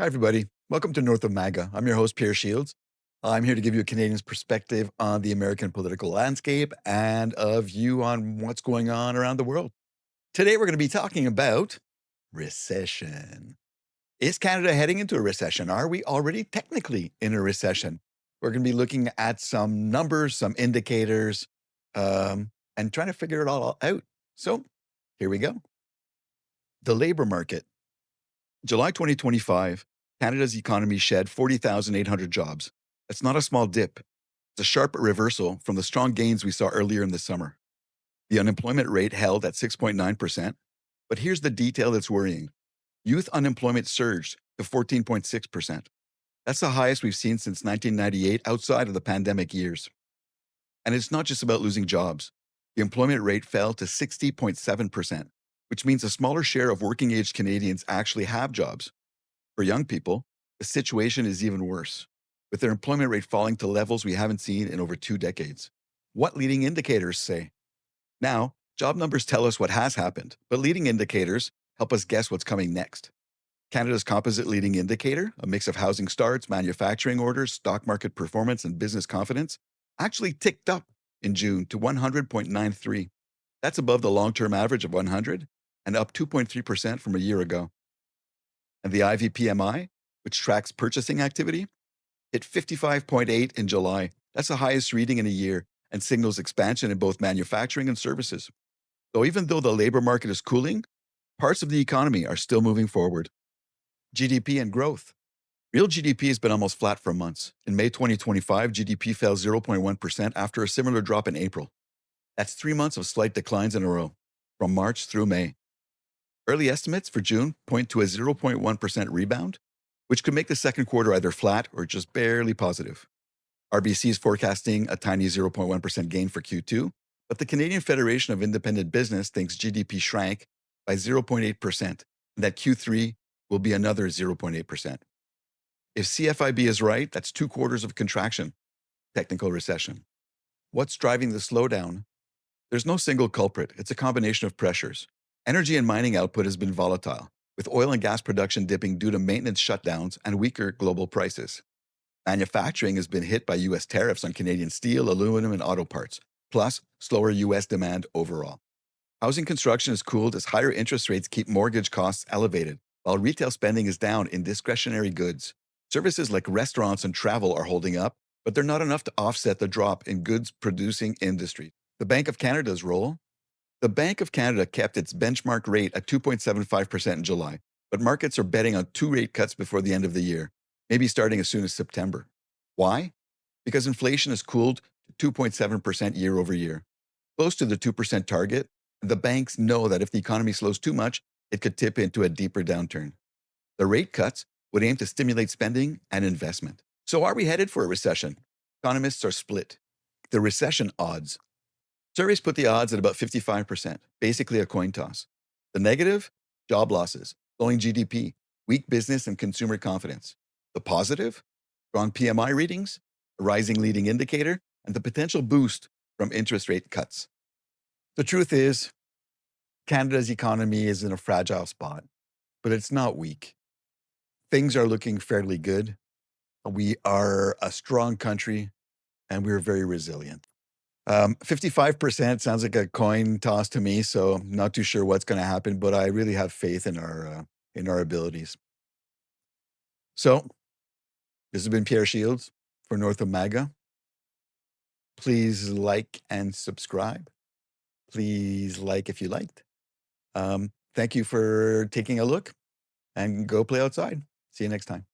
Hi, everybody. Welcome to North of MAGA. I'm your host, Pierre Shields. I'm here to give you a Canadian's perspective on the American political landscape and a view on what's going on around the world. Today, we're going to be talking about recession. Is Canada heading into a recession? Are we already technically in a recession? We're going to be looking at some numbers, some indicators, and trying to figure it all out. So here we go. The labor market. July 2025, Canada's economy shed 40,800 jobs. That's not a small dip. It's a sharp reversal from the strong gains we saw earlier in the summer. The unemployment rate held at 6.9%, but here's the detail that's worrying. Youth unemployment surged to 14.6%. That's the highest we've seen since 1998 outside of the pandemic years. And it's not just about losing jobs. The employment rate fell to 60.7%, which means a smaller share of working-age Canadians actually have jobs. For young people, the situation is even worse, with their employment rate falling to levels we haven't seen in over 2 decades. What leading indicators say? Now, job numbers tell us what has happened, but leading indicators help us guess what's coming next. Canada's composite leading indicator, a mix of housing starts, manufacturing orders, stock market performance, and business confidence, actually ticked up in June to 100.93. That's above the long-term average of 100 and up 2.3% from a year ago. And the IVPMI, which tracks purchasing activity, hit 55.8 in July. That's the highest reading in a year and signals expansion in both manufacturing and services. So even though the labor market is cooling, parts of the economy are still moving forward. GDP and growth. Real GDP has been almost flat for months. In May 2025, GDP fell 0.1% after a similar drop in April. That's 3 months of slight declines in a row, from March through May. Early estimates for June point to a 0.1% rebound, which could make the second quarter either flat or just barely positive. RBC is forecasting a tiny 0.1% gain for Q2, but the Canadian Federation of Independent Business thinks GDP shrank by 0.8% and that Q3 will be another 0.8%. If CFIB is right, that's 2 quarters of contraction, technical recession. What's driving the slowdown? There's no single culprit. It's a combination of pressures. Energy and mining output has been volatile, with oil and gas production dipping due to maintenance shutdowns and weaker global prices. Manufacturing has been hit by U.S. tariffs on Canadian steel, aluminum, and auto parts, plus slower U.S. demand overall. Housing construction has cooled as higher interest rates keep mortgage costs elevated, while retail spending is down in discretionary goods. Services like restaurants and travel are holding up, but they're not enough to offset the drop in goods-producing industry. The Bank of Canada's role? The Bank of Canada kept its benchmark rate at 2.75% in July, but markets are betting on 2 rate cuts before the end of the year, maybe starting as soon as September. Why? Because inflation has cooled to 2.7% year over year, close to the 2% target. The banks know that if the economy slows too much, it could tip into a deeper downturn. The rate cuts would aim to stimulate spending and investment. So are we headed for a recession? Economists are split. The recession odds. Surveys put the odds at about 55%, basically a coin toss. The negative? Job losses, slowing GDP, weak business and consumer confidence. The positive? Strong PMI readings, a rising leading indicator, and the potential boost from interest rate cuts. The truth is, Canada's economy is in a fragile spot, but it's not weak. Things are looking fairly good. We are a strong country, and we're very resilient. 55% sounds like a coin toss to me, so I'm not too sure what's going to happen, but I really have faith in our abilities. So this has been Pierre Shields for North of MAGA. Please like and subscribe. Please like if you liked. Thank you for taking a look, and go play outside. See you next time.